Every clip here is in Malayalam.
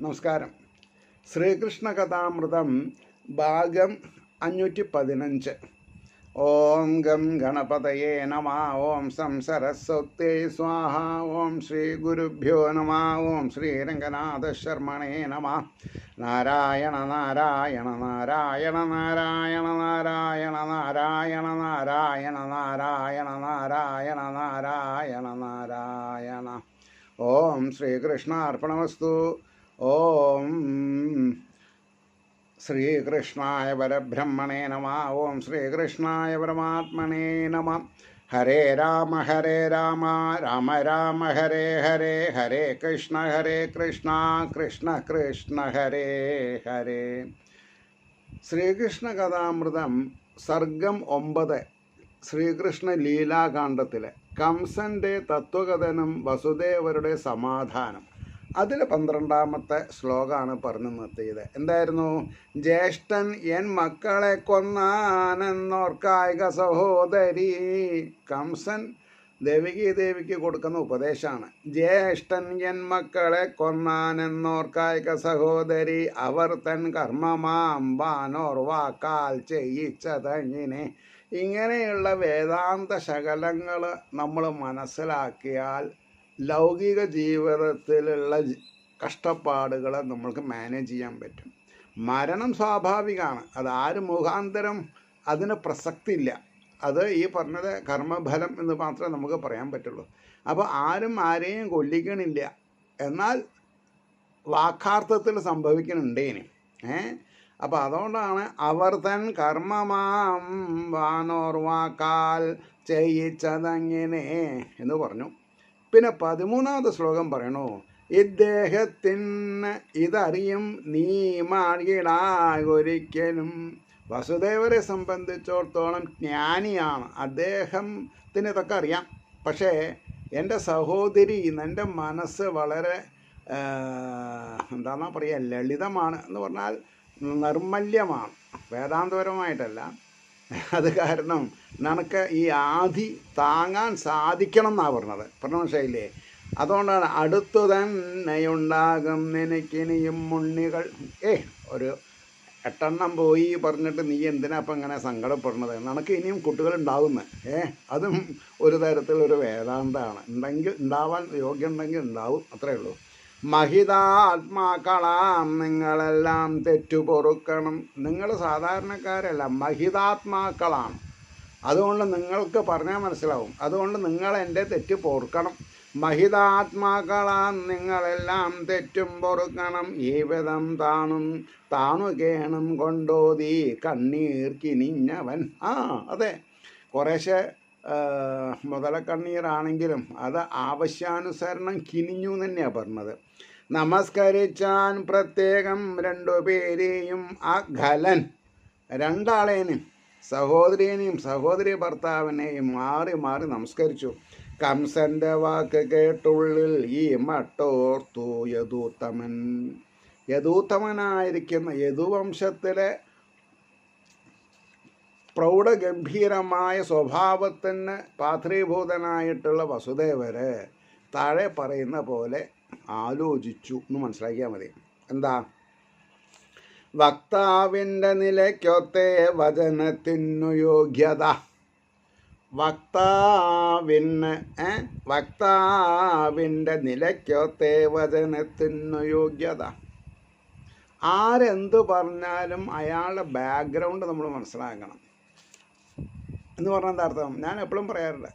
നമസ്കാരം. ശ്രീകൃഷ്ണ കഥാമൃതം ഭാഗം 515. ഓം ഗം ഗണപതയേ നമ. ഓം സം സരസ്വത്യൈ സ്വാഹ. ഓം ശ്രീ ഗുരുഭ്യോ നമ. ഓം ശ്രീരംഗനാഥ ശർമ്മണേ നമ. നാരായണ നാരായണ നാരായണ നാരായണ നാരായണ നാരായണ നാരായണ നാരായണ നാരായണ നാരായണ നാരായണ. ഓം ശ്രീകൃഷ്ണാർപ്പണമസ്തു. ഓം ശ്രീകൃഷ്ണായ പരബ്രഹ്മണേ നമ. ഓം ശ്രീകൃഷ്ണായ പരമാത്മനേ നമ. ഹരേ രാമ രാമ രാമ ഹരേ ഹരേ, ഹരേ കൃഷ്ണ കൃഷ്ണ കൃഷ്ണ ഹരേ ഹരേ. ശ്രീകൃഷ്ണ കഥാമൃതം സർഗം 9. ശ്രീകൃഷ്ണ ലീലാകാന്ഡത്തിലെ കംസന്റെ തത്വകഥനം, വസുദേവരുടെ സമാധാനം. അതിൽ 12ാമത്തെ ശ്ലോകമാണ് പറഞ്ഞു നിർത്തിയത്. എന്തായിരുന്നു? ജ്യേഷ്ഠൻ എൻ മക്കളെ കൊന്നാനെന്നോർക്കായിക സഹോദരി. കംസൻ ദേവിക്ക് കൊടുക്കുന്ന ഉപദേശമാണ്. ജ്യേഷ്ഠൻ എൻ മക്കളെ കൊന്നാനെന്നോർക്കായിക സഹോദരി, അവർ തൻ കർമ്മമാം വാനോർവാക്കാൽ ചെയ്യിച്ചതങ്ങിനെ. ഇങ്ങനെയുള്ള വേദാന്ത ശകലങ്ങൾ നമ്മൾ മനസ്സിലാക്കിയാൽ ലൗകിക ജീവിതത്തിലുള്ള കഷ്ടപ്പാടുകളെ നമ്മൾക്ക് മാനേജ് ചെയ്യാൻ പറ്റും. മരണം സ്വാഭാവികമാണ്, അതാരും മുഖാന്തരം അതിന് പ്രസക്തി ഇല്ല. അത് ഈ പറഞ്ഞത് കർമ്മഫലം എന്ന് മാത്രമേ നമുക്ക് പറയാൻ പറ്റുള്ളൂ. അപ്പോൾ ആരും ആരെയും കൊല്ലിക്കണില്ല, എന്നാൽ വാക്കാർത്ഥത്തിൽ സംഭവിക്കണുണ്ടേന്. അപ്പോൾ അതുകൊണ്ടാണ് അവർ തൻ കർമ്മമാം വാനോർവാക്കാൽ ചെയ്യിച്ചതങ്ങനെ എന്ന് പറഞ്ഞു. പിന്നെ 13ാമത്തെ ശ്ലോകം പറയണു, ഇദ്ദേഹത്തിന് ഇതറിയും നീ മാർഗിടായൊരിക്കലും. വസുദേവരെ സംബന്ധിച്ചിടത്തോളം ജ്ഞാനിയാണ്, അദ്ദേഹത്തിന് ഇതൊക്കെ അറിയാം. പക്ഷേ എൻ്റെ സഹോദരി, എൻ്റെ മനസ്സ് വളരെ എന്താണെന്നാ പറയുക, ലളിതമാണ് എന്ന് പറഞ്ഞാൽ നിർമ്മല്യമാണ്, വേദാന്തപരമായിട്ടല്ല. അത് കാരണം നിനക്ക് ഈ ആധി താങ്ങാൻ സാധിക്കണം എന്നാണ് പറഞ്ഞത്. മനസ്സിലായില്ലേ? അതുകൊണ്ടാണ് അടുത്തു തന്നെയുണ്ടാകും നിനക്കിനിയും മുണ്ണികൾ. ഒരു 8 പോയി പറഞ്ഞിട്ട് നീ എന്തിനാ അപ്പം ഇങ്ങനെ സങ്കടപ്പെടുന്നത്? നിനക്ക് ഇനിയും കുട്ടികളുണ്ടാവുന്നത്. അതും ഒരു തരത്തിലൊരു വേദാന്തമാണ്. ഉണ്ടാവാൻ യോഗ്യമുണ്ടെങ്കിൽ ഉണ്ടാവും, അത്രയേ ഉള്ളൂ. മഹിതാത്മാക്കളാം നിങ്ങളെല്ലാം തെറ്റു പൊറുക്കണം. നിങ്ങൾ സാധാരണക്കാരല്ല, മഹിതാത്മാക്കളാണ്. അതുകൊണ്ട് നിങ്ങൾക്ക് പറഞ്ഞാൽ മനസ്സിലാവും. അതുകൊണ്ട് നിങ്ങൾ എൻ്റെ തെറ്റ് പൊറുക്കണം. മഹിതാത്മാക്കളാം നിങ്ങളെല്ലാം തെറ്റും പൊറുക്കണം. ഈ വിധം താണുകേണം കൊണ്ടോതി കണ്ണീർ കിനിഞ്ഞവൻ. അതെ, കുറേശ്ശെ മുതലക്കണ്ണീരാണെങ്കിലും അത് ആവശ്യാനുസരണം കിനിഞ്ഞു തന്നെയാണ് പറഞ്ഞത്. നമസ്കരിച്ചാൻ പ്രത്യേകം 2 പേരെയും ആ ഖലൻ, 2 ആളേനും, സഹോദരിയെയും സഹോദരി ഭർത്താവിനെയും മാറി മാറി നമസ്കരിച്ചു. കംസന്റെ വാക്ക് കേട്ടുള്ളിൽ ഈ മട്ടോർത്തു യദൂത്തമൻ. യദൂത്തമനായിരിക്കുന്ന യദുവംശത്തിലെ പ്രൗഢഗംഭീരമായ സ്വഭാവത്തിന് പാത്രീഭൂതനായിട്ടുള്ള വസുദേവര് താഴെ പറയുന്ന പോലെ ആലോചിച്ചു എന്ന് മനസ്സിലാക്കിയാൽ മതി. എന്താ? വക്താവിൻ്റെ നിലയ്ക്കൊത്തേ വചനത്തിനു യോഗ്യത. വക്താവിൻ്റെ നിലയ്ക്കൊത്തേ വചനത്തിനു യോഗ്യത. ആരെന്ത് പറഞ്ഞാലും അയാളുടെ ബാക്ക്ഗ്രൗണ്ട് നമ്മൾ മനസ്സിലാക്കണം എന്ന് പറഞ്ഞാൽ എന്താ അർത്ഥം? ഞാൻ എപ്പോഴും പറയാറുണ്ട്,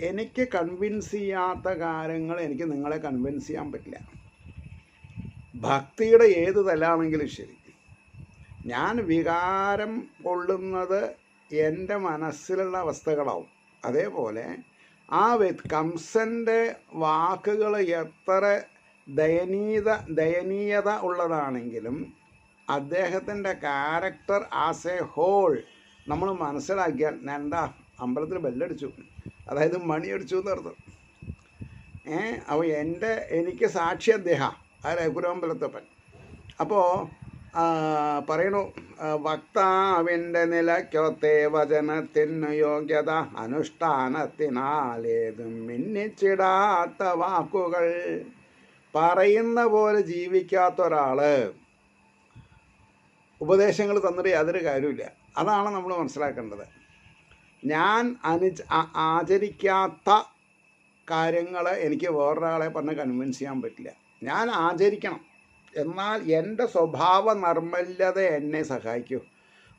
എനിക്ക് കൺവിൻസ് ചെയ്യാത്ത കാര്യങ്ങൾ എനിക്ക് നിങ്ങളെ കൺവിൻസ് ചെയ്യാൻ പറ്റില്ല. ഭക്തിയുടെ ഏത് തലാണെങ്കിലും ശരി, ഞാൻ വികാരം കൊള്ളുന്നത് എൻ്റെ മനസ്സിലുള്ള അവസ്ഥകളാവും. അതേപോലെ ആ കംസൻ്റെ വാക്കുകൾ എത്ര ദയനീയത ഉള്ളതാണെങ്കിലും അദ്ദേഹത്തിൻ്റെ ക്യാരക്ടർ ആസ് എ ഹോൾ നമ്മൾ മനസ്സിലാക്കിയാൽ, ഞാൻ എന്താ അമ്പലത്തിൽ ബെല്ലടിച്ചു, അതായത് മണിയടിച്ചു എന്നർത്ഥം. അപ്പോൾ എനിക്ക് സാക്ഷി അദ്ദേഹം, കുരുവമ്പലത്തപ്പൻ. അപ്പോൾ പറയണു, വക്താവിൻ്റെ നിലയ്ക്കൊത്തേ വചനത്തിന് യോഗ്യത, അനുഷ്ഠാനത്തിനാലേതും മിന്നിച്ചിടാത്ത വാക്കുകൾ. പറയുന്ന പോലെ ജീവിക്കാത്ത ഒരാൾ ഉപദേശങ്ങൾ തന്നിട്ട് യാതൊരു കാര്യമില്ല. അതാണ് നമ്മൾ മനസ്സിലാക്കേണ്ടത്. ഞാൻ ആചരിക്കാത്ത കാര്യങ്ങൾ എനിക്ക് വേറൊരാളെ പറഞ്ഞ് കൺവിൻസ് ചെയ്യാൻ പറ്റില്ല. ഞാൻ ആചരിക്കണം, എന്നാൽ എൻ്റെ സ്വഭാവ നർമ്മല്യത എന്നെ സഹായിക്കൂ.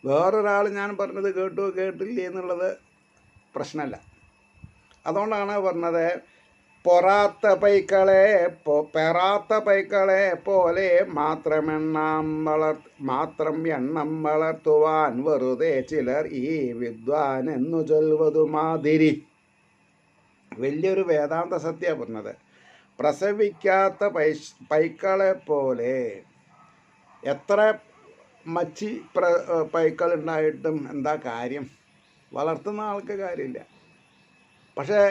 വേറൊരാൾ ഞാൻ പറഞ്ഞത് കേട്ടോ കേട്ടില്ലേ എന്നുള്ളത് പ്രശ്നമല്ല. അതുകൊണ്ടാണ് പറഞ്ഞത്, പെറാത്ത പൈക്കളെ പോലെ മാത്രം എണ്ണം വളർത്തുവാൻ വെറുതെ ചിലർ ഈ വിദ്വാൻ എന്നു ചൊല്ലുവതു മാതിരി. വലിയൊരു വേദാന്ത സത്യ പറഞ്ഞത്. പ്രസവിക്കാത്ത പൈക്കളെ പോലെ എത്ര മച്ചി പൈക്കളുണ്ടായിട്ടും എന്താ കാര്യം? വളർത്തുന്ന ആൾക്ക് കാര്യമില്ല. പക്ഷേ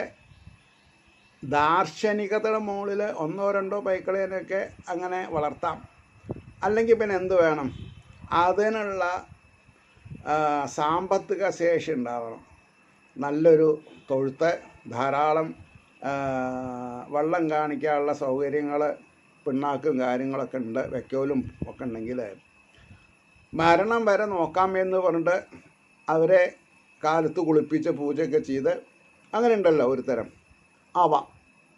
ദാർശനികതയുടെ മുകളിൽ 1-2 പൈക്കളേനൊക്കെ അങ്ങനെ വളർത്താം. അല്ലെങ്കിൽ പിന്നെ എന്ത് വേണം? അതിനുള്ള സാമ്പത്തിക ശേഷി ഉണ്ടാവണം. നല്ലൊരു തൊഴുത്ത്, ധാരാളം വെള്ളം കാണിക്കാനുള്ള സൗകര്യങ്ങൾ, പിണ്ണാക്കും കാര്യങ്ങളൊക്കെ ഉണ്ട്, വയ്ക്കോലും ഒക്കെ ഉണ്ടെങ്കിൽ മരണം വരെ നോക്കാമെന്ന് പറഞ്ഞിട്ട് അവരെ കാലത്ത് കുളിപ്പിച്ച് പൂജയൊക്കെ ചെയ്ത് അങ്ങനെ ഉണ്ടല്ലോ ഒരു തരം ആവാം.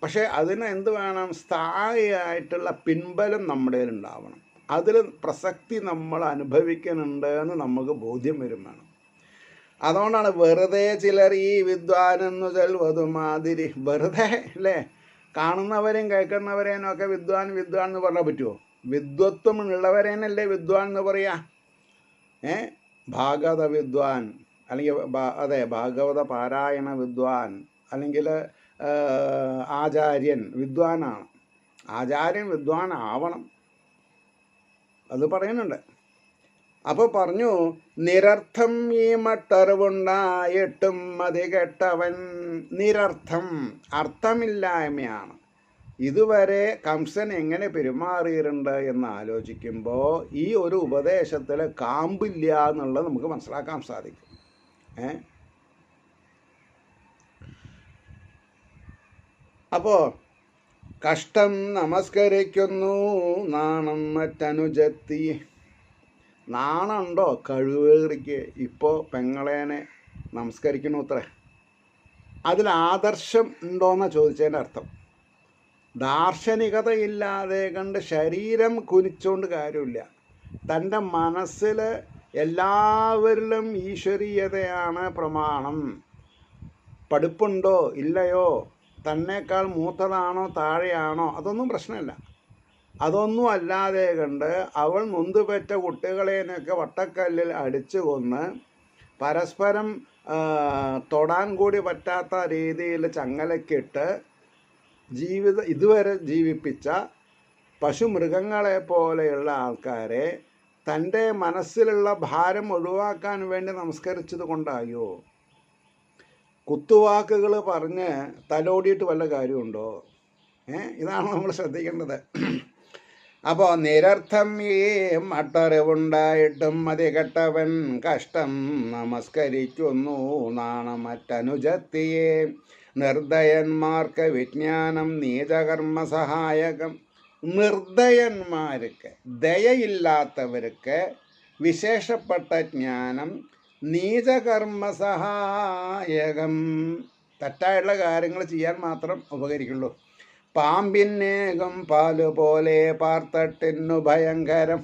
പക്ഷേ അതിന് എന്ത് വേണം? സ്ഥായിയായിട്ടുള്ള പിൻബലം നമ്മുടെ ഉണ്ടാവണം. അതിൽ പ്രസക്തി നമ്മൾ അനുഭവിക്കുന്നുണ്ട് എന്ന് നമുക്ക് ബോധ്യം വരും വേണം. അതുകൊണ്ടാണ് വെറുതെ ചിലർ ഈ വിദ്വാനെന്നു ചൊല്ലുവതു മാതിരി. വെറുതെ അല്ലേ? കാണുന്നവരെയും കേൾക്കുന്നവരെയും ഒക്കെ വിദ്വാൻ എന്ന് പറഞ്ഞാൽ പറ്റുമോ? വിദ്വത്വം ഉള്ളവരേനല്ലേ വിദ്വാൻ എന്ന് പറയാ. ഭാഗവത വിദ്വാൻ, അല്ലെങ്കിൽ അതെ ഭാഗവത പാരായണ വിദ്വാൻ, അല്ലെങ്കിൽ ആചാര്യൻ വിദ്വാനാണ്. ആചാര്യൻ വിദ്വാൻ ആവണം, അത് പറയുന്നുണ്ട്. അപ്പോൾ പറഞ്ഞു, നിരർത്ഥം ഈ മട്ടറിവുണ്ടായിട്ടും മതി കെട്ടവൻ. നിരർത്ഥം, അർത്ഥമില്ലായ്മയാണ്. ഇതുവരെ കംസൻ എങ്ങനെ പെരുമാറിയിട്ടുണ്ട് എന്ന് ആലോചിക്കുമ്പോൾ ഈ ഒരു ഉപദേശത്തിൽ കാമ്പില്ല എന്നുള്ളത് നമുക്ക് മനസ്സിലാക്കാൻ സാധിക്കും. അപ്പോൾ കഷ്ടം നമസ്കരിക്കുന്നു നാണം മറ്റനുജത്തി. നാണുണ്ടോ കഴിവേറിക്ക് ഇപ്പോൾ പെങ്ങളേനെ നമസ്കരിക്കണു അത്രേ? അതിൽ ആദർശം ഉണ്ടോയെന്നാണ് ചോദിച്ചതിൻ്റെ അർത്ഥം. ദാർശനികതയില്ലാതെ കണ്ട് ശരീരം കുനിച്ചുകൊണ്ട് കാര്യമില്ല. തൻ്റെ മനസ്സിൽ എല്ലാവരിലും ഈശ്വരീയതയാണ് പ്രമാണം. പഠിപ്പുണ്ടോ ഇല്ലയോ, തന്നേക്കാൾ മൂത്തതാണോ താഴെയാണോ, അതൊന്നും പ്രശ്നമില്ല. അതൊന്നും അല്ലാതെ കണ്ട് അവൾ നൊന്തുപെറ്റ കുട്ടികളെയൊക്കെ വട്ടക്കല്ലിൽ അടിച്ചു കൊന്ന് പരസ്പരം തൊടാൻ കൂടി പറ്റാത്ത രീതിയിൽ ചങ്ങലക്കിട്ട് ഇതുവരെ ജീവിപ്പിച്ച പശുമൃഗങ്ങളെ പോലെയുള്ള ആൾക്കാരെ തൻ്റെ മനസ്സിലുള്ള ഭാരം ഒഴിവാക്കാൻ വേണ്ടി നമസ്കരിച്ചത് കൊണ്ടായോ? കുത്തുവാക്കുകൾ പറഞ്ഞ് തലോടിയിട്ട് വല്ല കാര്യമുണ്ടോ? ഇതാണ് നമ്മൾ ശ്രദ്ധിക്കേണ്ടത്. അപ്പോൾ നിരർത്ഥം ഈ മട്ടറിവുണ്ടായിട്ടും മതി കെട്ടവൻ കഷ്ടം നമസ്കരിക്കുന്നു നാണമറ്റനുജത്തിയെ. നിർദ്ദയന്മാർക്ക് വിജ്ഞാനം നീചകർമ്മ സഹായകം. നിർദ്ദയന്മാർക്ക്, ദയയില്ലാത്തവർക്ക് വിശേഷപ്പെട്ട ജ്ഞാനം നീചകർമ്മ സഹായകം. തെറ്റായിട്ടുള്ള കാര്യങ്ങൾ ചെയ്യാൻ മാത്രം ഉപകരിക്കുള്ളൂ. പാമ്പിന്നേകം പാല് പോലെ പാർത്തട്ടിന്നു ഭയങ്കരം.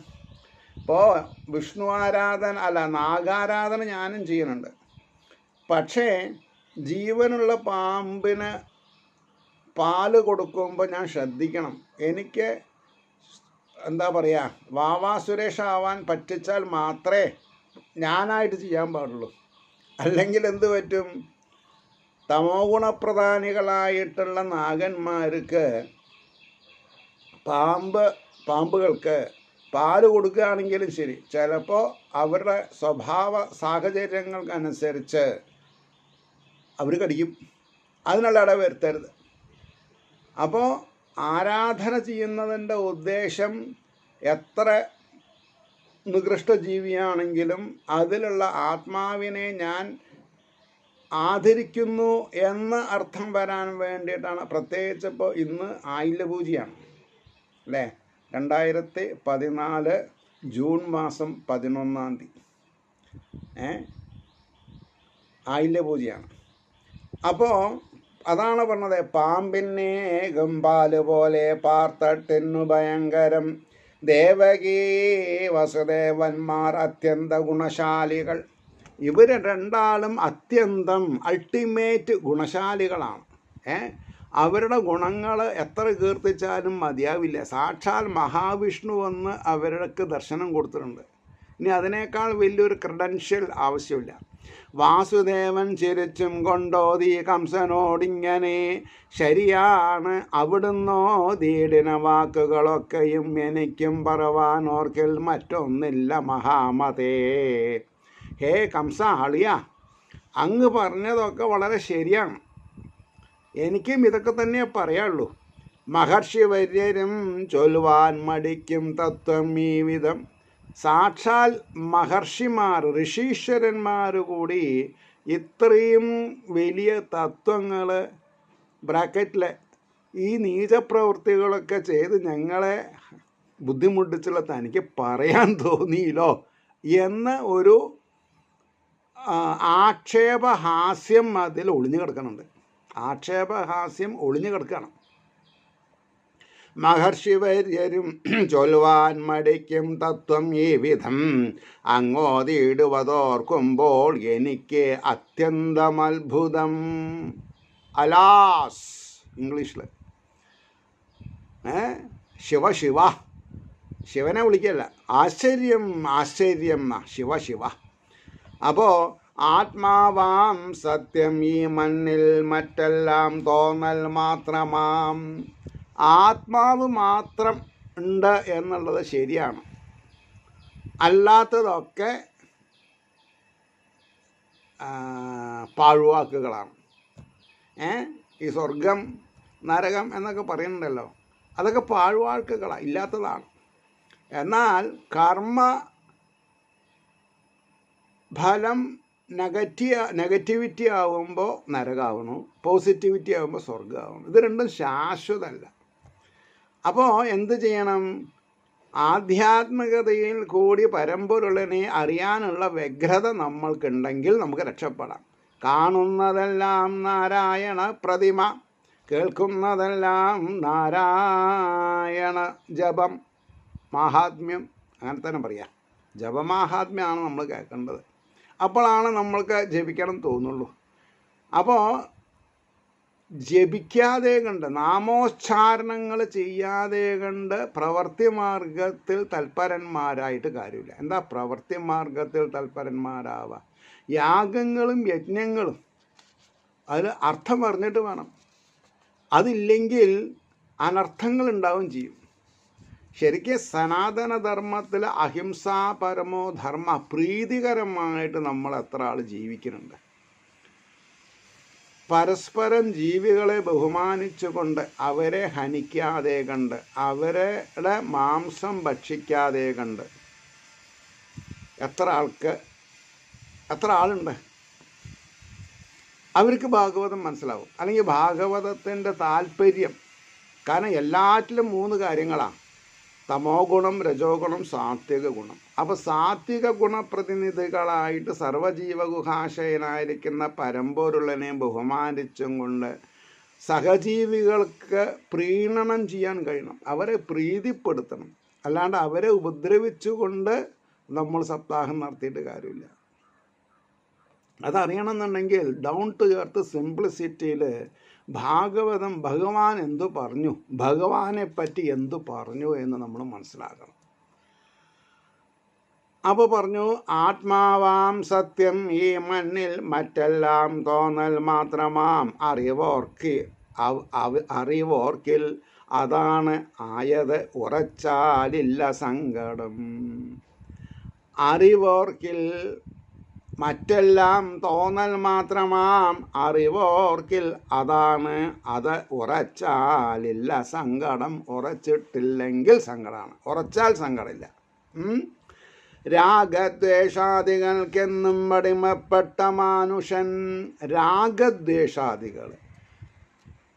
ഇപ്പോൾ വിഷ്ണു ആരാധന നാഗാരാധന ഞാനും ചെയ്യുന്നുണ്ട്. പക്ഷേ ജീവനുള്ള പാമ്പിന് പാല് കൊടുക്കുമ്പോൾ ഞാൻ ശ്രദ്ധിക്കണം. എനിക്ക് എന്താ പറയുക, വാവാ സുരേഷ് ആവാൻ പറ്റിച്ചാൽ മാത്രമേ ഞാനായിട്ട് ചെയ്യാൻ പാടുള്ളൂ. അല്ലെങ്കിൽ എന്ത് പറ്റും? തമോഗുണപ്രധാനികളായിട്ടുള്ള നാഗന്മാർക്ക് പാമ്പുകൾക്ക് പാല് കൊടുക്കുകയാണെങ്കിലും ശരി, ചിലപ്പോൾ അവരുടെ സ്വഭാവ സാഹചര്യങ്ങൾക്കനുസരിച്ച് അവർ കടിക്കും. അതിനുള്ള ഇട വരുത്തരുത്. അപ്പോൾ ആരാധന ചെയ്യുന്നതിൻ്റെ ഉദ്ദേശം എത്ര നികൃഷ്ട ജീവിയാണെങ്കിലും അതിലുള്ള ആത്മാവിനെ ഞാൻ ആദരിക്കുന്നു എന്ന അർത്ഥം വരാൻ വേണ്ടിയിട്ടാണ്. പ്രത്യേകിച്ച് ഇപ്പോൾ ഇന്ന് ആയില്യപൂജയാണ്. അല്ലേ? 2014 ജൂൺ മാസം 11 ആയില്യ പൂജയാണ്. അപ്പോൾ അതാണ് പറഞ്ഞത്, പാമ്പിനെ ഗംപാല് പോലെ പാർത്തട്ടിന്നു ഭയങ്കരം ദേവകീ വസുദേവന്മാർ അത്യന്ത ഗുണശാലികൾ. ഇവർ രണ്ടാളും അത്യന്തം അൾട്ടിമേറ്റ് ഗുണശാലികളാണ്. അവരുടെ ഗുണങ്ങൾ എത്ര കീർത്തിച്ചാലും മതിയാവില്ല. സാക്ഷാൽ മഹാവിഷ്ണു വന്ന് അവർക്ക് ദർശനം കൊടുത്തിട്ടുണ്ട്. ഇനി അതിനേക്കാൾ വലിയൊരു ക്രെഡൻഷ്യൽ ആവശ്യമില്ല. വാസുദേവൻ ചിരിച്ചും കൊണ്ടോതി കംസനോടിങ്ങനെ, ശരിയാണ് അവിടുന്നോതീടിന വാക്കുകളൊക്കെയും എനിക്കും പറവാനോർക്കിൽ മറ്റൊന്നില്ല മഹാമതേ. ഹേ കംസ അളിയ, അങ്ങ് പറഞ്ഞതൊക്കെ വളരെ ശരിയാണ്. എനിക്കും ഇതൊക്കെ തന്നെ പറയാനുള്ളൂ. മഹർഷി വര്യരും ചൊല്ലുവാൻ മടിക്കും തത്വം ഈ വിധം. സാക്ഷാൽ മഹർഷിമാർ, ഋഷീശ്വരന്മാർ കൂടി ഇത്രയും വലിയ തത്വങ്ങൾ ബ്രാക്കറ്റിൽ ഈ നീചപ്രവൃത്തികളൊക്കെ ചെയ്ത് ഞങ്ങളെ ബുദ്ധിമുട്ടിച്ചുള്ള തനിക്ക് പറയാൻ തോന്നിയില്ലോ എന്ന ഒരു ആക്ഷേപഹാസ്യം അതിൽ ഒളിഞ്ഞു കിടക്കുന്നുണ്ട്. ആക്ഷേപഹാസ്യം ഒളിഞ്ഞു കിടക്കണം. മഹർഷി വര്യരും ചൊല്ലുവാൻ മടിക്കും തത്വം ഈ വിധം, അങ്ങോതിടുവതോർക്കുമ്പോൾ എനിക്ക് അത്യന്തം അത്ഭുതം. അലാസ് ഇംഗ്ലീഷിൽ ശിവ ശിവ, ശിവനെ വിളിക്കല്ല, ആശ്ചര്യം ആശ്ചര്യം ശിവ ശിവ. അപ്പോൾ ആത്മാവാം സത്യം ഈ മണ്ണിൽ മറ്റെല്ലാം തോന്നൽ മാത്രമാം. ആത്മാവ് മാത്രം ഉണ്ട് എന്നുള്ളത് ശരിയാണ്, അല്ലാത്തതൊക്കെ പാഴ്വാക്കുകളാണ്. ഈ സ്വർഗം നരകം എന്നൊക്കെ പറയുന്നുണ്ടല്ലോ, അതൊക്കെ പാഴ്വാക്കുകളാണ്, ഇല്ലാത്തതാണ്. എന്നാൽ കർമ്മ ഫലം നെഗറ്റിവിറ്റി ആവുമ്പോൾ നരകമാവണു, പോസിറ്റിവിറ്റി ആകുമ്പോൾ സ്വർഗമാവണം. ഇത് രണ്ടും ശാശ്വതമല്ല. അപ്പോൾ എന്ത് ചെയ്യണം? ആധ്യാത്മികതയിൽ കൂടി പരമ്പൊരുളിനെ അറിയാനുള്ള വ്യഗ്രത നമ്മൾക്കുണ്ടെങ്കിൽ നമുക്ക് രക്ഷപ്പെടാം. കാണുന്നതെല്ലാം നാരായണ പ്രതിമ, കേൾക്കുന്നതെല്ലാം നാരായണ ജപം മാഹാത്മ്യം, അങ്ങനെ തന്നെ പറയാം. ജപമാഹാത്മ്യമാണ് നമ്മൾ കേൾക്കേണ്ടത്. അപ്പോഴാണ് നമ്മൾക്ക് ജപിക്കണം തോന്നുള്ളൂ. അപ്പോൾ ജപിക്കാതെ കണ്ട്, നാമോച്ചാരണങ്ങൾ ചെയ്യാതെ കണ്ട് പ്രവൃത്തി മാർഗത്തിൽ തൽപരന്മാരായിട്ട് കാര്യമില്ല. എന്താ പ്രവൃത്തി മാർഗത്തിൽ തൽപരന്മാരാവുക? യാഗങ്ങളും യജ്ഞങ്ങളും അതിൽ അർത്ഥം പറഞ്ഞിട്ട് വേണം. അതില്ലെങ്കിൽ അനർത്ഥങ്ങൾ ഉണ്ടാവുകയും ചെയ്യും. ശരിക്കും സനാതനധർമ്മത്തിൽ അഹിംസാ പരമോ ധർമ്മ, പ്രീതികരമായിട്ട് നമ്മൾ എത്ര ആൾ ജീവിക്കുന്നുണ്ട്. പരസ്പരം ജീവികളെ ബഹുമാനിച്ചുകൊണ്ട്, അവരെ ഹനിക്കാതെ കണ്ട്, അവരുടെ മാംസം ഭക്ഷിക്കാതെ കണ്ട് എത്ര ആളുണ്ട്? അവർക്ക് ഭാഗവതം മനസ്സിലാവും. അല്ലെങ്കിൽ ഭാഗവതത്തിൻ്റെ താല്പര്യം. കാരണം എല്ലാറ്റിലും 3 കാര്യങ്ങളാണ്: തമോ ഗുണം, രജോ ഗുണം, സാത്വിക ഗുണം. അപ്പോൾ സാത്വിക ഗുണപ്രതിനിധികളായിട്ട് സർവജീവഗുഹാശയനായിരിക്കുന്ന പരമ്പൊരുളനെ ബഹുമാനിച്ചും കൊണ്ട് സഹജീവികൾക്ക് പ്രീണനം ചെയ്യാൻ കഴിയണം, അവരെ പ്രീതിപ്പെടുത്തണം. അല്ലാണ്ട് അവരെ ഉപദ്രവിച്ചുകൊണ്ട് നമ്മൾ സപ്താഹം നടത്തിയിട്ട് കാര്യമില്ല. അതറിയണമെന്നുണ്ടെങ്കിൽ ഡൗൺ ടു എർത്ത് സിംപ്ലിസിറ്റിയിൽ ഭാഗവതം ഭഗവാൻ എന്തു പറഞ്ഞു, ഭഗവാനെ പറ്റി എന്തു പറഞ്ഞു എന്ന് നമ്മൾ മനസ്സിലാക്കണം. അപ്പോൾ പറഞ്ഞു, ആത്മാവാം സത്യം ഈ മണ്ണിൽ മറ്റെല്ലാം തോന്നൽ മാത്രമാം. അറിവോർക്കിൽ അതാണ് ആയത്, ഉറച്ചാലില്ല സങ്കടം. അറിവോർക്കിൽ മറ്റെല്ലാം തോന്നൽ മാത്രമാം, അറിവോർക്കിൽ അതാണ് അത്, ഉറച്ചാലില്ല സങ്കടം. ഉറച്ചിട്ടില്ലെങ്കിൽ സങ്കടമാണ്, ഉറച്ചാൽ സങ്കടമില്ല. രാഗദ്വേഷാദികൾക്കെന്നും അടിമപ്പെട്ട മാനുഷൻ. രാഗദ്വേഷാദികൾ,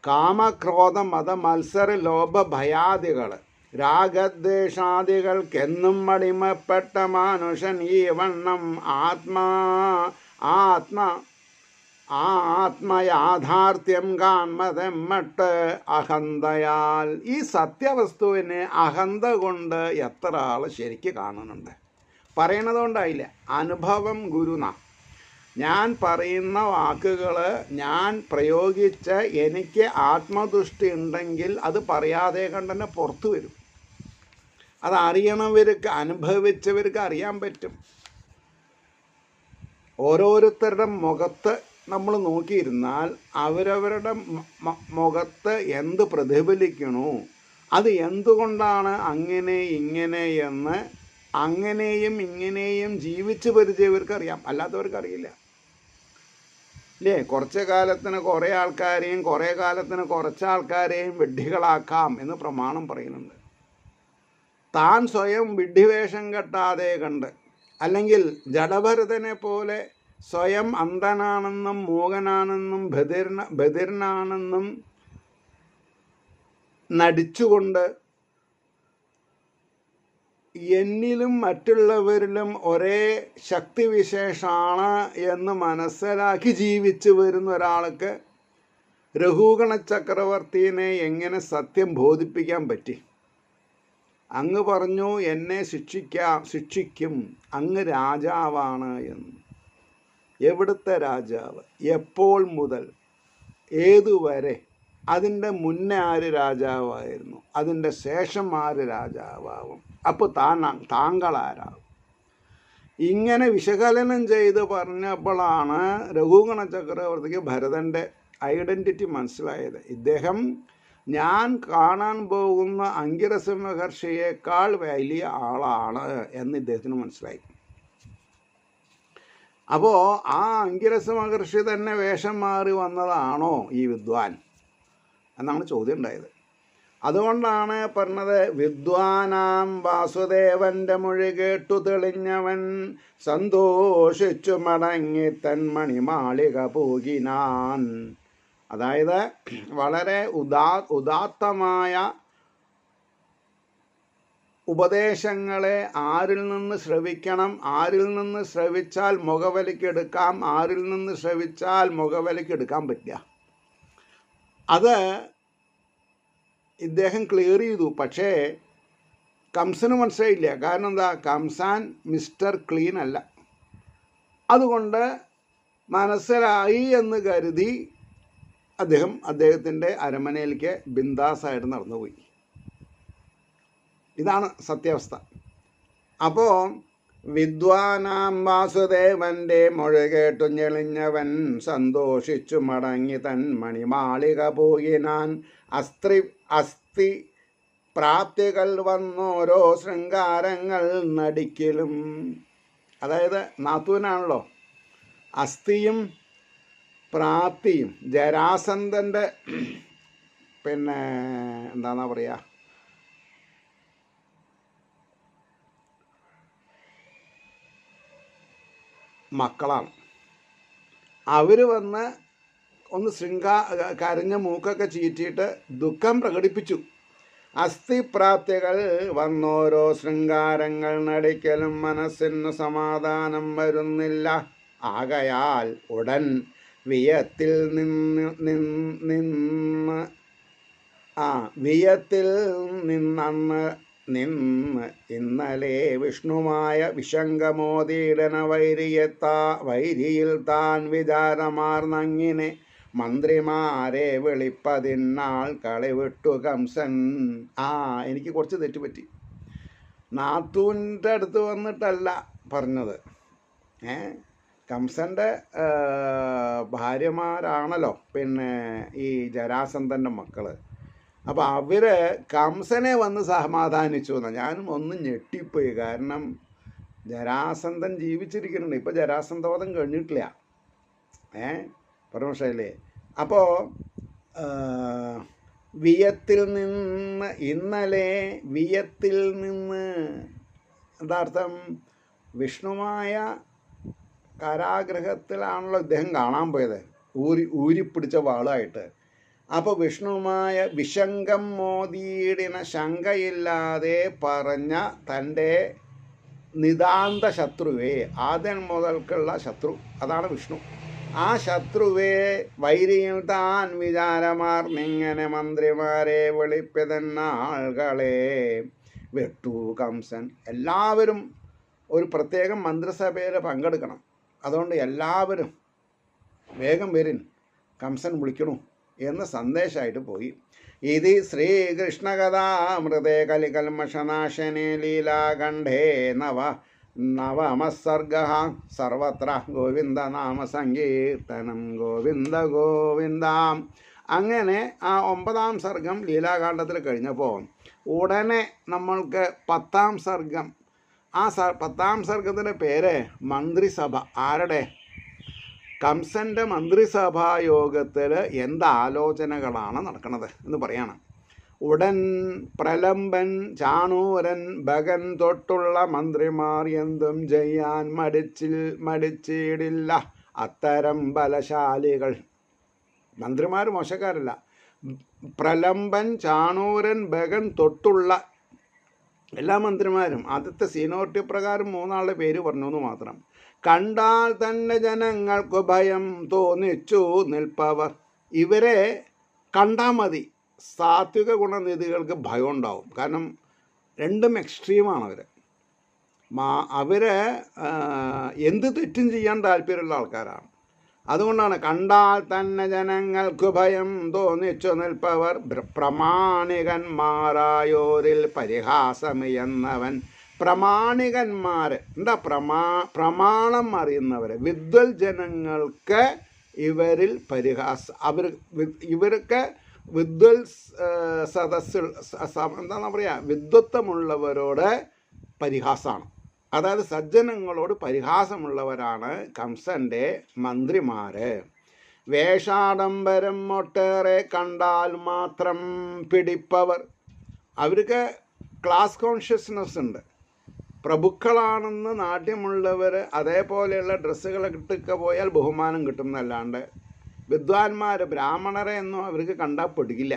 കാമക്രോധ മത മത്സര ലോഭ ഭയാദികൾ, രാഗദ്വേഷാദികൾക്കെന്നും അടിമപ്പെട്ട മാനുഷൻ ഈ വണ്ണം ആത്മയാഥാർത്ഥ്യം കാൺമതെമ്മട്ട് അഹന്തയാൽ. ഈ സത്യവസ്തുവിനെ അഹന്ത കൊണ്ട് എത്ര ആൾ ശരിക്ക് കാണുന്നുണ്ട്? പറയണതുകൊണ്ടായില്ല, അനുഭവം ഗുരുന. ഞാൻ പറയുന്ന വാക്കുകൾ ഞാൻ പ്രയോഗിച്ച് എനിക്ക് ആത്മദുഷ്ടി ഉണ്ടെങ്കിൽ അത് പറയാതെ കണ്ട് തന്നെ പുറത്തു വരും. അത് അറിയണവർക്ക്, അനുഭവിച്ചവർക്ക് അറിയാൻ പറ്റും. ഓരോരുത്തരുടെ മുഖത്ത് നമ്മൾ നോക്കിയിരുന്നാൽ അവരവരുടെ മുഖത്ത് എന്ത് പ്രതിഫലിക്കണോ, അത് എന്തുകൊണ്ടാണ് അങ്ങനെ ഇങ്ങനെ എന്ന് അങ്ങനെയും ഇങ്ങനെയും ജീവിച്ച് പരിചയവർക്ക് അറിയാം, അല്ലാത്തവർക്ക് അറിയില്ല. ഇല്ലേ? കുറച്ച് കാലത്തിന് കുറേ ആൾക്കാരെയും കുറേ കാലത്തിന് കുറച്ച് ആൾക്കാരെയും വിഡ്ഢികളാക്കാം എന്ന് പ്രമാണം പറയുന്നുണ്ട്. താൻ സ്വയം വിഡ്ഢിവേഷം കെട്ടാതെ കണ്ട്, അല്ലെങ്കിൽ ജഡഭരതനെ പോലെ സ്വയം അന്ധനാണെന്നും മൂകനാണെന്നും ബധിരനാണെന്നും നടിച്ചുകൊണ്ട് എന്നിലും മറ്റുള്ളവരിലും ഒരേ ശക്തിവിശേഷമാണ് എന്ന് മനസ്സിലാക്കി ജീവിച്ചു വരുന്ന ഒരാൾക്ക് രഘുഗണ ചക്രവർത്തിനെ എങ്ങനെ സത്യം ബോധിപ്പിക്കാൻ പറ്റി? അങ്ങ് പറഞ്ഞു എന്നെ ശിക്ഷിക്കും, അങ്ങ് രാജാവാണ് എന്ന്. എവിടുത്തെ രാജാവ്? എപ്പോൾ മുതൽ? ഏതുവരെ? അതിൻ്റെ മുന്നേ ആര് രാജാവായിരുന്നു? അതിൻ്റെ ശേഷം ആര് രാജാവാകും? അപ്പോൾ താങ്കൾ ആരാകും? ഇങ്ങനെ വിശകലനം ചെയ്ത് പറഞ്ഞപ്പോഴാണ് രഘുഗണ ചക്രവർത്തിക്ക് ഭരതൻ്റെ ഐഡൻറ്റിറ്റി മനസ്സിലായത്. ഇദ്ദേഹം ഞാൻ കാണാൻ പോകുന്ന അങ്കിരസ മഹർഷിയേക്കാൾ വലിയ ആളാണ് എന്ന് ഇദ്ദേഹത്തിന് മനസ്സിലായി. അപ്പോൾ ആ അങ്കിരസ മഹർഷി തന്നെ വേഷം മാറി വന്നതാണോ ഈ വിദ്വാൻ എന്നാണ് ചോദ്യം ഉണ്ടായത്. അതുകൊണ്ടാണ് പറഞ്ഞത്, വിദ്വാനാം വാസുദേവൻ്റെ മൊഴി കേട്ടു തെളിഞ്ഞവൻ സന്തോഷിച്ചു മടങ്ങി തന്മണിമാളിക പോകിനാൻ. അതായത് വളരെ ഉദാത്തമായ ഉപദേശങ്ങളെ ആരിൽ നിന്ന് ശ്രവിക്കണം, ആരിൽ നിന്ന് ശ്രവിച്ചാൽ മുഖവിലക്കെടുക്കാം, ആരിൽ നിന്ന് ശ്രവിച്ചാൽ മുഖവിലക്കെടുക്കാൻ പറ്റില്ല, അത് ഇദ്ദേഹം ക്ലിയർ ചെയ്തു. പക്ഷേ കംസന് മനസ്സിലായില്ല. കാരണം എന്താ? കംസാൻ മിസ്റ്റർ ക്ലീൻ അല്ല. അതുകൊണ്ട് മനസ്സിലായി എന്ന് കരുതി അദ്ദേഹത്തിൻ്റെ അരമനയിലേക്ക് ബിന്ദാസായിട്ട് നടന്നുപോയി. ഇതാണ് സത്യാവസ്ഥ. അപ്പോൾ വിദ്വാനാം വാസുദേവൻ്റെ മൊഴി കേട്ടു ഞെളിഞ്ഞവൻ സന്തോഷിച്ചു മടങ്ങി തൻ മണിമാളിക പോയിനാൻ. അസ്ഥി പ്രാപ്തികൾ വന്നോരോ ശൃംഗാരങ്ങൾ നടിക്കലും. അതായത് നാത്തൂനാണല്ലോ അസ്ഥിയും പ്രാപ്തിയും. ജരാസന്ധൻ്റെ എന്താണെന്നാ പറയുക, മക്കളാണ്. അവർ വന്ന് ഒന്ന് കരഞ്ഞ മൂക്കൊക്കെ ചീറ്റിയിട്ട് ദുഃഖം പ്രകടിപ്പിച്ചു. അസ്ഥിപ്രാപ്തികൾ വന്നോരോ ശൃംഗാരങ്ങൾ നടിക്കലും മനസ്സിന് സമാധാനം വരുന്നില്ല. ആകയാൽ ഉടൻ വിയത്തിൽ നിന്ന് ഇന്നലെ വിഷ്ണുമായ വിശങ്കമോദീടന വൈരിയിൽ താൻ വിചാരമാർന്നങ്ങിനെ മന്ത്രിമാരെ വിളിപ്പതിന്നാൾ കളിവിട്ടു കംസൻ. എനിക്ക് കുറച്ച് തെറ്റുപറ്റി. നാത്തൂൻ്റെ അടുത്ത് വന്നിട്ടല്ല പറഞ്ഞത്, കംസൻ്റെ ഭാര്യമാരാണല്ലോ ഈ ജരാസന്ധൻ്റെ മക്കൾ. അപ്പോൾ അവർ കംസനെ വന്ന് സമാധാനിച്ചു എന്നാണ്. ഞാനും ഒന്ന് ഞെട്ടിപ്പോയി. കാരണം ജരാസന്ധൻ ജീവിച്ചിരിക്കുന്നുണ്ട്, ഇപ്പോൾ ജരാസന്ധവധം കഴിഞ്ഞിട്ടില്ല. പരമശൈലേ. അപ്പോൾ ഇന്നലെ വിയത്തിൽ നിന്ന് എന്താർത്ഥം? വിഷ്ണുമായ കാരാഗ്രഹത്തിലാണല്ലോ ഇദ്ദേഹം കാണാൻ പോയത്, ഊരിപ്പിടിച്ച വാളായിട്ട്. അപ്പോൾ വിഷ്ണുവുമായ വിശങ്കം മോദിയിടിന ശങ്കയില്ലാതെ പറഞ്ഞ തൻ്റെ നിതാന്ത ശത്രുവേ, ആദ്യം മുതൽക്കുള്ള ശത്രു, അതാണ് വിഷ്ണു. ആ ശത്രുവേ വൈരിയിൽ താൻ വിചാരമാർന്നിങ്ങനെ മന്ത്രിമാരെ വെളിപ്പിതെന്ന ആളുകളെ വെട്ടു കംസൻ. എല്ലാവരും ഒരു പ്രത്യേകം മന്ത്രിസഭയിൽ പങ്കെടുക്കണം. അതുകൊണ്ട് എല്ലാവരും വേഗം വരിൻ, കംസൻ വിളിക്കണു എന്ന് സന്ദേശമായിട്ട് പോയി. ഇത് ശ്രീകൃഷ്ണകഥാമൃതേ കലികൽമഷനാശനേ ലീലാഖണ്ഡേ നവമസർഗ സർവത്ര ഗോവിന്ദ നാമ സങ്കീർത്തനം ഗോവിന്ദ ഗോവിന്ദ. അങ്ങനെ ആ 9ാം സർഗം ലീലാകാണ്ഡത്തിൽ കഴിഞ്ഞപ്പോൾ ഉടനെ നമ്മൾക്ക് 10ാം സർഗം, ആ 10ാം സർഗത്തിൻ്റെ പേര് മന്ത്രിസഭ. ആരുടെ? കംസൻ്റെ മന്ത്രിസഭാ യോഗത്തിൽ എന്താലോചനകളാണ് നടക്കുന്നത് എന്ന് പറയണം. ഉടൻ പ്രലംബൻ ചാണൂരൻ ഭഗൻ തൊട്ടുള്ള മന്ത്രിമാർ എന്തും ചെയ്യാൻ മടിച്ചിടില്ല അത്തരം ബലശാലികൾ. മന്ത്രിമാർ മോശക്കാരല്ല. പ്രലംബൻ ചാണൂരൻ ഭഗൻ തൊട്ടുള്ള എല്ലാ മന്ത്രിമാരും ആദ്യത്തെ സീനിയോറിറ്റി പ്രകാരം 3 ആളുടെ പേര് പറഞ്ഞു എന്ന് മാത്രം. കണ്ടാൽ തന്നെ ജനങ്ങൾക്ക് ഭയം തോന്നിച്ചു നിൽപ്പവർ. ഇവരെ കണ്ടാൽ മതി സാത്വിക ഗുണനിധികൾക്ക് ഭയം ഉണ്ടാവും. കാരണം രണ്ടും എക്സ്ട്രീമാണ് അവർ. അവർ എന്ത് തെറ്റും ചെയ്യാൻ താല്പര്യമുള്ള ആൾക്കാരാണ്. അതുകൊണ്ടാണ് കണ്ടാൽ തന്നെ ജനങ്ങൾക്ക് ഭയം തോന്നിച്ചു നിൽപ്പവർ പ്രമാണികന്മാരായോരിൽ പരിഹാസമെന്നവൻ. പ്രമാണികന്മാർ എന്താ? പ്രമാണം അറിയുന്നവർ, വിദ്വൽ ജനങ്ങൾക്ക് ഇവരിൽ ഇവർക്ക് വിദ്വൽ സദസ്സിൽ എന്താണെന്ന് പറയുക, വിദ്വത്വമുള്ളവരോട് പരിഹാസമാണ്. അതായത് സജ്ജനങ്ങളോട് പരിഹാസമുള്ളവരാണ് കംസൻ്റെ മന്ത്രിമാർ. വേഷാഡംബരം ഒട്ടേറെ കണ്ടാൽ മാത്രം പിടിപ്പവർ. അവർക്ക് ക്ലാസ് കോൺഷ്യസ്നെസ് ഉണ്ട്. പ്രഭുക്കളാണെന്ന് നാട്യമുള്ളവർ അതേപോലെയുള്ള ഡ്രസ്സുകൾ ഇട്ടൊക്കെ പോയാൽ ബഹുമാനം കിട്ടുന്നല്ലാണ്ട് വിദ്വാൻമാർ ബ്രാഹ്മണരെ ഒന്നും അവർക്ക് കണ്ടാൽ പെടുകില്ല.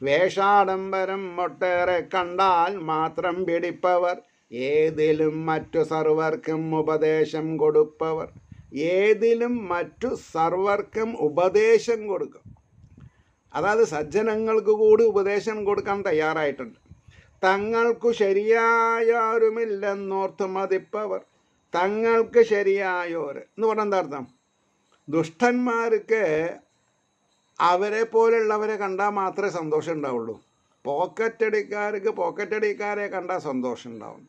വേഷാഡംബരം ഒട്ടേറെ കണ്ടാൽ മാത്രം പിടിപ്പവർ ഏതിലും മറ്റു സർവർക്കും ഉപദേശം കൊടുപ്പവർ. ഏതിലും മറ്റു സർവർക്കും ഉപദേശം കൊടുക്കും. അതായത് സജ്ജനങ്ങൾക്ക് കൂടി ഉപദേശം കൊടുക്കാൻ തയ്യാറായിട്ടുണ്ട്. തങ്ങൾക്കു ശരിയായോരുമില്ലെന്നോർത്ത് മതിപ്പവർ. തങ്ങൾക്ക് ശരിയായോർ എന്ന് പറഞ്ഞാൽ എന്താ അർത്ഥം? ദുഷ്ടന്മാർക്ക് അവരെ പോലുള്ളവരെ കണ്ടാൽ മാത്രമേ സന്തോഷം ഉണ്ടാവുള്ളൂ. പോക്കറ്റടിക്കാരെ കണ്ടാൽ സന്തോഷം ഉണ്ടാവും.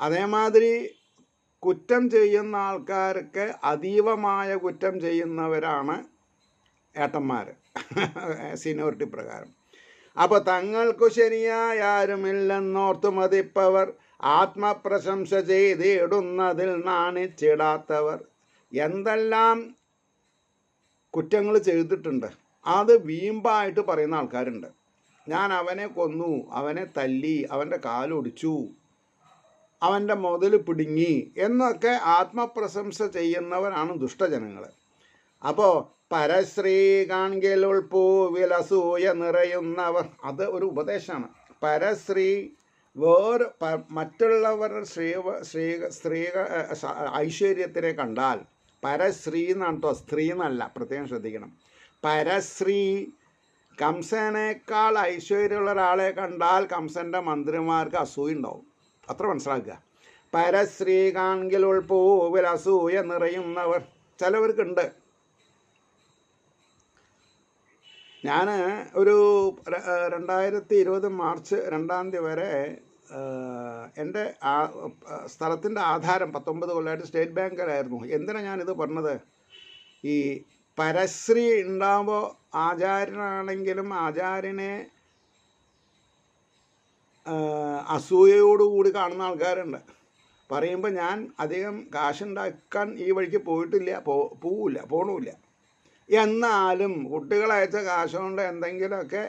അതേമാതിരി കുറ്റം ചെയ്യുന്ന ആൾക്കാർക്ക് അതീവമായ കുറ്റം ചെയ്യുന്നവരാണ് ഏട്ടന്മാർ സീനിയോറിറ്റി പ്രകാരം. അപ്പോൾ തങ്ങൾക്കു ശരിയായ ആരുമില്ലെന്നോർത്തു മതിപ്പവർ ആത്മപ്രശംസ ചെയ്തിടുന്നതിൽ നാണിച്ചിടാത്തവർ. എന്തെല്ലാം കുറ്റങ്ങൾ ചെയ്തിട്ടുണ്ട് അത് വീമ്പായിട്ട് പറയുന്ന ആൾക്കാരുണ്ട്. ഞാൻ അവനെ കൊന്നു, അവനെ തല്ലി, അവൻ്റെ കാലൊടിച്ചു, അവൻ്റെ മുതൽ പിടുങ്ങി എന്നൊക്കെ ആത്മപ്രശംസ ചെയ്യുന്നവരാണ് ദുഷ്ടജനങ്ങൾ. അപ്പോൾ പരശ്രീ കാൺകിൽ ഉൾപ്പൂവിൽ അസൂയ നിറയുന്നവർ, അത് ഒരു ഉപദേശമാണ്. പരശ്രീ മറ്റുള്ളവർ സ്ത്രീ ഐശ്വര്യത്തിനെ കണ്ടാൽ, പരശ്രീ എന്നാണ് കേട്ടോ, സ്ത്രീ എന്നല്ല, പ്രത്യേകം ശ്രദ്ധിക്കണം. പരശ്രീ കംസനേക്കാൾ ഐശ്വര്യമുള്ള ഒരാളെ കണ്ടാൽ കംസൻ്റെ മന്ത്രിമാർക്ക് അസൂയ ഉണ്ടാവും. അത്ര മനസ്സിലാക്കുക. പരശ്രീ കാൺകിൽ ഉൾപ്പൂവിൽ അസൂയ നിറയുന്നവർ ചിലവർക്കുണ്ട്. ഞാൻ ഒരു 2020 മാർച്ച് 2 വരെ എൻ്റെ സ്ഥലത്തിൻ്റെ ആധാരം 19 കൊല്ലമായിട്ട് സ്റ്റേറ്റ് ബാങ്കിലായിരുന്നു. എന്തിനാണ് ഞാനിത് പറഞ്ഞത്? ഈ പരശ്രീ ഉണ്ടാകുമ്പോൾ ആചാര്യനാണെങ്കിലും ആചാര്യനെ അസൂയയോടുകൂടി കാണുന്ന ആൾക്കാരുണ്ട്. പറയുമ്പോൾ ഞാൻ അധികം കാശുണ്ടാക്കാൻ ഈ വഴിക്ക് പോയിട്ടില്ല, പോകണമില്ല. എന്നാലും കുട്ടികളയച്ച കാശ് കൊണ്ട് എന്തെങ്കിലുമൊക്കെ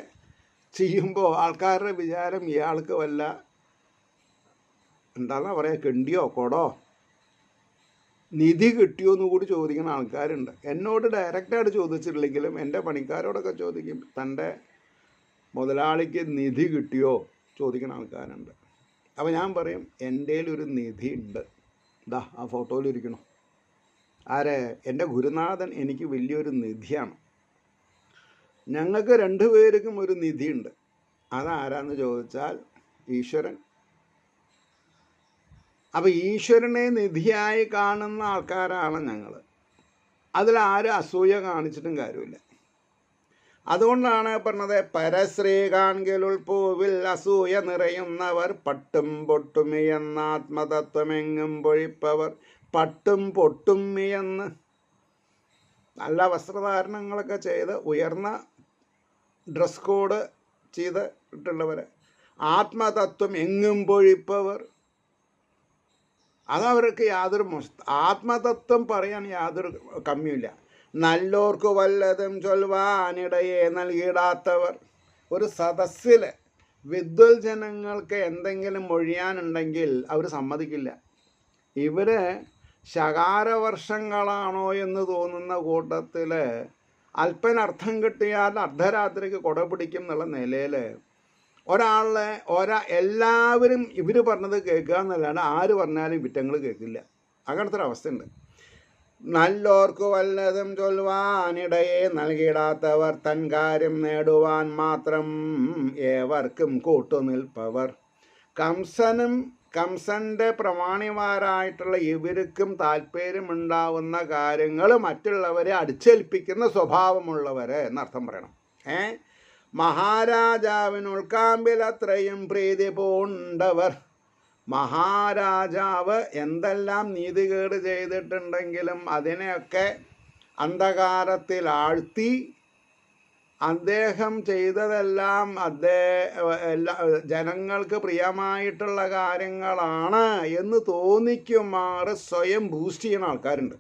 ചെയ്യുമ്പോൾ ആൾക്കാരുടെ വിചാരം ഇയാൾക്ക് വല്ല എന്താണെന്നാ പറയുക, കെണ്ടിയോ കൊടോ നിധി കിട്ടിയോ എന്ന് കൂടി ചോദിക്കുന്ന ആൾക്കാരുണ്ട്. എന്നോട് ഡയറക്റ്റായിട്ട് ചോദിച്ചിട്ടില്ലെങ്കിലും എൻ്റെ പണിക്കാരോടൊക്കെ ചോദിക്കും, തൻ്റെ മുതലാളിക്ക് നിധി കിട്ടിയോ ചോദിക്കുന്ന ആൾക്കാരുണ്ട്. അപ്പോൾ ഞാൻ പറയും, എൻ്റെ ഒരു നിധി ഉണ്ട്, ഇതാ ആ ഫോട്ടോയിലിരിക്കണം. ആരെ? എൻ്റെ ഗുരുനാഥൻ എനിക്ക് വലിയൊരു നിധിയാണ്. ഞങ്ങൾക്ക് രണ്ടുപേർക്കും ഒരു നിധിയുണ്ട്. അതാരാന്ന് ചോദിച്ചാൽ ഈശ്വരൻ. അപ്പോൾ ഈശ്വരനെ നിധിയായി കാണുന്ന ആൾക്കാരാണ് ഞങ്ങൾ. അതിലാരും അസൂയ കാണിച്ചിട്ടും കാര്യമില്ല. അതുകൊണ്ടാണ് പറഞ്ഞത്, പരശ്രീകാൺകിലുൾപ്പൂവിൽ അസൂയ നിറയുന്നവർ പട്ടും പൊട്ടുമിയെന്ന ആത്മതത്വമെങ്ങും പൊഴിപ്പവർ. പട്ടും പൊട്ടുമിയെന്ന് നല്ല വസ്ത്രധാരണങ്ങളൊക്കെ ചെയ്ത് ഉയർന്ന ഡ്രസ് കോഡ് ചെയ്തിട്ടുള്ളവർ, ആത്മതത്വം എങ്ങും പൊഴിപ്പവർ. അതവർക്ക് യാതൊരു ആത്മതത്വം പറയാൻ യാതൊരു കമ്മിയില്ല. നല്ലോർക്ക് വല്ലതും ചൊൽവാനിടയെ നൽകിയിടാത്തവർ. ഒരു സദസ്സിൽ വിദ്വൽ ജനങ്ങൾക്ക് എന്തെങ്കിലും മൊഴിയാനുണ്ടെങ്കിൽ അവർ സമ്മതിക്കില്ല. ഇവർ ശകാരവർഷങ്ങളാണോ എന്ന് തോന്നുന്ന കൂട്ടത്തിൽ അല്പനർത്ഥം കിട്ടിയാൽ അർദ്ധരാത്രിക്ക് കുട പിടിക്കും എന്നുള്ള നിലയിൽ എല്ലാവരും ഇവർ പറഞ്ഞത് കേൾക്കുക എന്നല്ലാണ്ട് ആര് പറഞ്ഞാലും വിറ്റങ്ങൾ കേൾക്കില്ല. അങ്ങനത്തെ ഒരു അവസ്ഥയുണ്ട്. നല്ലോർക്ക് വല്ലതും ചൊല്ലുവാനിടയെ നൽകിയിടാത്തവർ, തൻ കാര്യം നേടുവാൻ മാത്രം ഏവർക്കും കൂട്ടുനിൽപ്പവർ. കംസന്റെ പ്രമാണിമാരായിട്ടുള്ള ഇവർക്കും താല്പര്യമുണ്ടാവുന്ന കാര്യങ്ങൾ മറ്റുള്ളവരെ അടിച്ചേൽപ്പിക്കുന്ന സ്വഭാവമുള്ളവരെ എന്നർത്ഥം പറയണം. മഹാരാജാവിനുൾക്കാമ്പിൽ അത്രയും പ്രീതി പൂണ്ടവർ. മഹാരാജാവ് എന്തെല്ലാം നീതികേട് ചെയ്തിട്ടുണ്ടെങ്കിലും അതിനെയൊക്കെ അന്ധകാരത്തിൽ ആഴ്ത്തി അദ്ദേഹം ചെയ്തതെല്ലാം ജനങ്ങൾക്ക് പ്രിയമായിട്ടുള്ള കാര്യങ്ങളാണ് എന്ന് തോന്നിക്കുമാറ് സ്വയം ബൂസ്റ്റ് ചെയ്യുന്ന ആൾക്കാരുണ്ട്.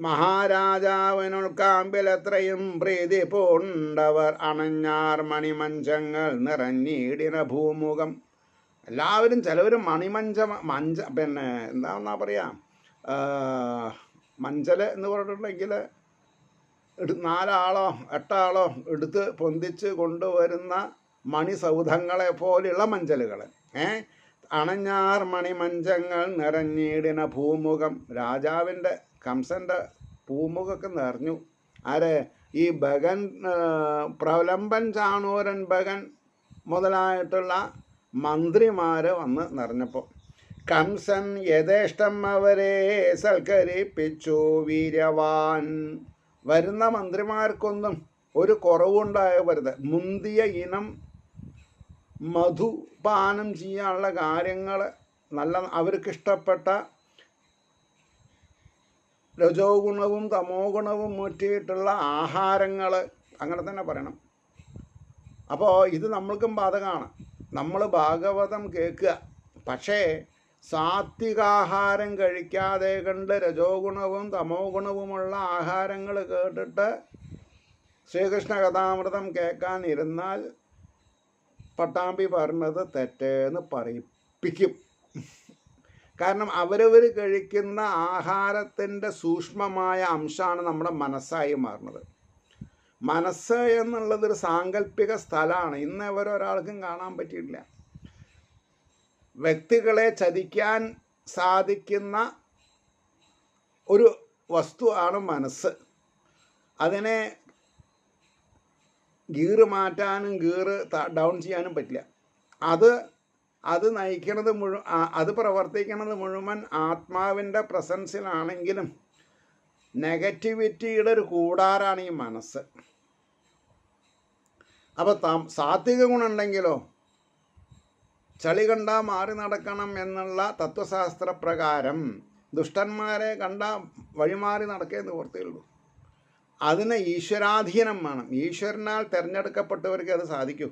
മഹാരാജാവിനുൾക്കാമ്പിൽ എത്രയും പ്രീതി പൂണ്ടവർ, അണഞ്ഞാർ മണിമഞ്ചങ്ങൾ നിറഞ്ഞിടിന ഭൂമുഖം. എല്ലാവരും ചിലവർ എന്താണെന്നാ പറയുക, മഞ്ചൽ എന്ന് പറഞ്ഞിട്ടുണ്ടെങ്കിൽ 4 8 ആളോ എടുത്ത് പൊന്തിച്ച് കൊണ്ടുവരുന്ന മണിസൗധങ്ങളെ പോലെയുള്ള മഞ്ചലുകൾ. അണഞ്ഞാർ മണിമഞ്ചങ്ങൾ നിറഞ്ഞിടിന ഭൂമുഖം. രാജാവിൻ്റെ കംസൻ്റെ ഭൂമുഖമൊക്കെ നിറഞ്ഞു. ഈ ഭഗൻ, പ്രലംബൻ, ചാണൂരൻ, ഭഗൻ മുതലായിട്ടുള്ള മന്ത്രിമാർ വന്ന് നിറഞ്ഞപ്പോൾ കംസൻ യഥേഷ്ടം അവരെ സൽക്കരിപ്പിച്ചു വീര്യവാൻ. വരുന്ന മന്ത്രിമാർക്കൊന്നും ഒരു കുറവുണ്ടായവരുത്. മുന്തിയ ഇനം മധുപാനം ചെയ്യാനുള്ള കാര്യങ്ങൾ, നല്ല അവർക്കിഷ്ടപ്പെട്ട രജോ ഗുണവും തമോ ഗുണവും മുറ്റിയിട്ടുള്ള ആഹാരങ്ങൾ, അങ്ങനെ തന്നെ പറയണം. അപ്പോൾ ഇത് നമ്മൾക്കും ബാധകമാണ്. നമ്മൾ ഭാഗവതം കേൾക്കുക, പക്ഷേ സാത്വികാഹാരം കഴിക്കാതെ കണ്ട് രജോ ഗുണവും തമോ ഗുണവുമുള്ള ആഹാരങ്ങൾ കേട്ടിട്ട് ശ്രീകൃഷ്ണ കഥാമൃതം കേൾക്കാൻ ഇരുന്നാൽ പട്ടാമ്പി പറഞ്ഞത് തെറ്റേന്ന് പറയിപ്പിക്കും. കാരണം അവരവർ കഴിക്കുന്ന ആഹാരത്തിൻ്റെ സൂക്ഷ്മമായ അംശമാണ് നമ്മുടെ മനസ്സായി മാറുന്നത്. മനസ്സ് എന്നുള്ളതൊരു സാങ്കല്പിക സ്ഥലമാണ്. ഇന്ന് ഒരാൾക്കും കാണാൻ പറ്റിയിട്ടില്ല. വ്യക്തികളെ ചതിക്കാൻ സാധിക്കുന്ന ഒരു വസ്തു ആണ് മനസ്സ്. അതിനെ ഗീറ് മാറ്റാനും ഗീറ് ഡൗൺ ചെയ്യാനും പറ്റില്ല. അത് നയിക്കുന്നത് അത് പ്രവർത്തിക്കുന്നത് മുഴുവൻ ആത്മാവിൻ്റെ പ്രസൻസിലാണെങ്കിലും നെഗറ്റിവിറ്റിയുടെ ഒരു കൂടാരാണ് ഈ മനസ്സ്. അപ്പോൾ സാത്വിക ഗുണമുണ്ടെങ്കിലോ ചളി കണ്ടാൽ മാറി നടക്കണം എന്നുള്ള തത്വശാസ്ത്ര പ്രകാരം ദുഷ്ടന്മാരെ കണ്ടാൽ വഴിമാറി നടക്കേ നിവർത്തിയുള്ളൂ. അതിന് ഈശ്വരാധീനം വേണം. ഈശ്വരനാൽ തിരഞ്ഞെടുക്കപ്പെട്ടവർക്ക് അത് സാധിക്കൂ.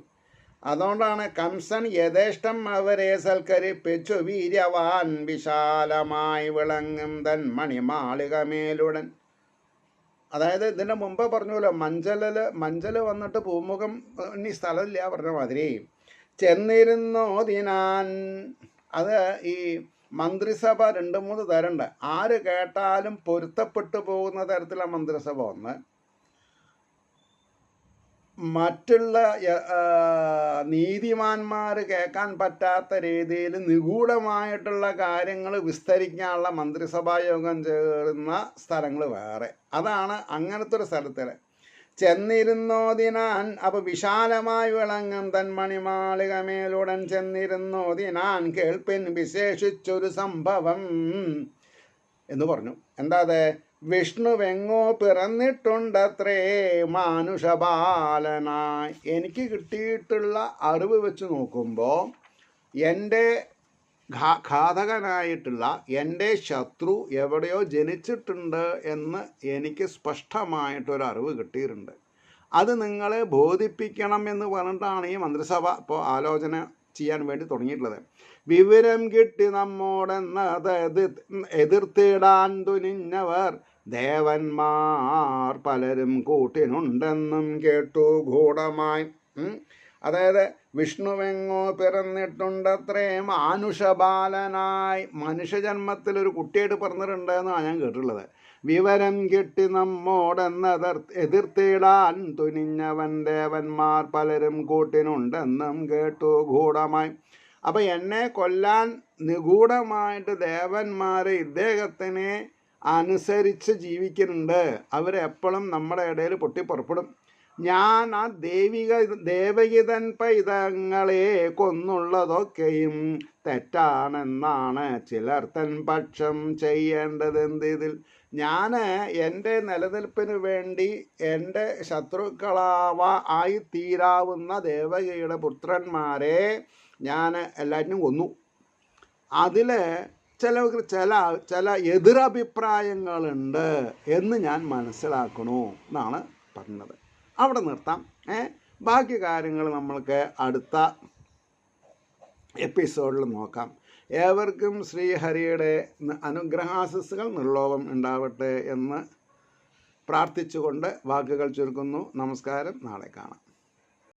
അതുകൊണ്ടാണ് കംസൻ യഥേഷ്ടം അവരെ സൽക്കരിപ്പിച്ചു വീര്യവാൻ, വിശാലമായി വിളങ്ങും തൻ മണിമാളികമേലുടൻ. അതായത് ഇതിൻ്റെ മുമ്പ് പറഞ്ഞല്ലോ, മഞ്ചൽ വന്നിട്ട് പൂമുഖം ഇനി സ്ഥലമില്ല പറഞ്ഞ മാതിരി ചെന്നിരുന്നോതിനാൻ. അത് ഈ മന്ത്രിസഭ 2-3 തരമുണ്ട്. ആര് കേട്ടാലും പൊരുത്തപ്പെട്ടു പോകുന്ന തരത്തിലുള്ള മന്ത്രിസഭ ഒന്ന്, മറ്റുള്ള നീതിമാന്മാർ കേൾക്കാൻ പറ്റാത്ത രീതിയിൽ നിഗൂഢമായിട്ടുള്ള കാര്യങ്ങൾ വിസ്തരിക്കാനുള്ള മന്ത്രിസഭാ യോഗം ചേർന്ന സ്ഥലങ്ങൾ വേറെ. അതാണ് അങ്ങനത്തെ ഒരു സ്ഥലത്തിൽ ചെന്നിരുന്നോതിനാൻ. അപ്പോൾ വിശാലമായി വിളങ്ങും തന്മണിമാളികമേലുടൻ ചെന്നിരുന്നോതിനാൻ കേൾപ്പിൻ വിശേഷിച്ചൊരു സംഭവം എന്ന് പറഞ്ഞു. എന്താ അത്? വിഷ്ണുവെങ്ങോ പിറന്നിട്ടുണ്ടത്രേ മാനുഷബാലനായി. എനിക്ക് കിട്ടിയിട്ടുള്ള അറിവ് വെച്ച് നോക്കുമ്പോൾ എൻ്റെ ഘാതകനായിട്ടുള്ള എൻ്റെ ശത്രു എവിടെയോ ജനിച്ചിട്ടുണ്ട് എന്ന് എനിക്ക് സ്പഷ്ടമായിട്ടൊരു അറിവ് കിട്ടിയിട്ടുണ്ട്. അത് നിങ്ങളെ ബോധിപ്പിക്കണം എന്ന് പറഞ്ഞിട്ടാണ് ഈ മന്ത്രിസഭ ഇപ്പോൾ ആലോചന ചെയ്യാൻ വേണ്ടി തുടങ്ങിയിട്ടുള്ളത്. വിവരം കിട്ടി നമ്മോടെന്നത് എതിർത്തിടാൻ തുനിഞ്ഞവർ ദേവന്മാർ പലരും കൂട്ടിനുണ്ടെന്നും കേട്ടു ഗൂഢമായി. അതായത് വിഷ്ണുവെങ്ങോ പിറന്നിട്ടുണ്ടത്രേ മാനുഷബാലനായി. മനുഷ്യജന്മത്തിലൊരു കുട്ടിയായിട്ട് പിറന്നിട്ടുണ്ട് എന്നാണ് ഞാൻ കേട്ടിട്ടുള്ളത്. വിവരം കിട്ടി നമ്മോടെന്നത് എതിർത്തിടാൻ തുനിഞ്ഞവൻ ദേവന്മാർ പലരും കൂട്ടിനുണ്ടെന്നും കേട്ടു ഗൂഢമായി. അപ്പം എന്നെ കൊല്ലാൻ നിഗൂഢമായിട്ട് ദേവന്മാർ ഇദ്ദേഹത്തിനെ അനുസരിച്ച് ജീവിക്കുന്നുണ്ട്. അവരെപ്പോഴും നമ്മുടെ ഇടയിൽ പൊട്ടിപ്പുറപ്പെടും. ഞാൻ ആ ദേവകിതൻ പൈതങ്ങളെ കൊന്നുള്ളതൊക്കെയും തെറ്റാണെന്നാണ് ചിലർ തൻ പക്ഷം ചെയ്യേണ്ടതെന്തിതിൽ. ഞാൻ എൻ്റെ നിലനിൽപ്പിന് വേണ്ടി എൻ്റെ ആയി തീരാവുന്ന ദേവകിയുടെ പുത്രന്മാരെ ഞാൻ എല്ലാറ്റിനും കൊന്നു. അതിൽ ചില എതിരഭിപ്രായങ്ങളുണ്ട് എന്ന് ഞാൻ മനസ്സിലാക്കണു എന്നാണ് പറഞ്ഞത്. അവിടെ നിർത്താം. ബാക്കി കാര്യങ്ങൾ നമ്മൾക്ക് അടുത്ത എപ്പിസോഡിൽ നോക്കാം. ഏവർക്കും ശ്രീഹരിയുടെ അനുഗ്രഹാശിസ്സുകൾ നിർലോഭം ഉണ്ടാവട്ടെ എന്ന് പ്രാർത്ഥിച്ചുകൊണ്ട് വാക്കുകൾ ചുരുക്കുന്നു. നമസ്കാരം. നാളെ കാണാം.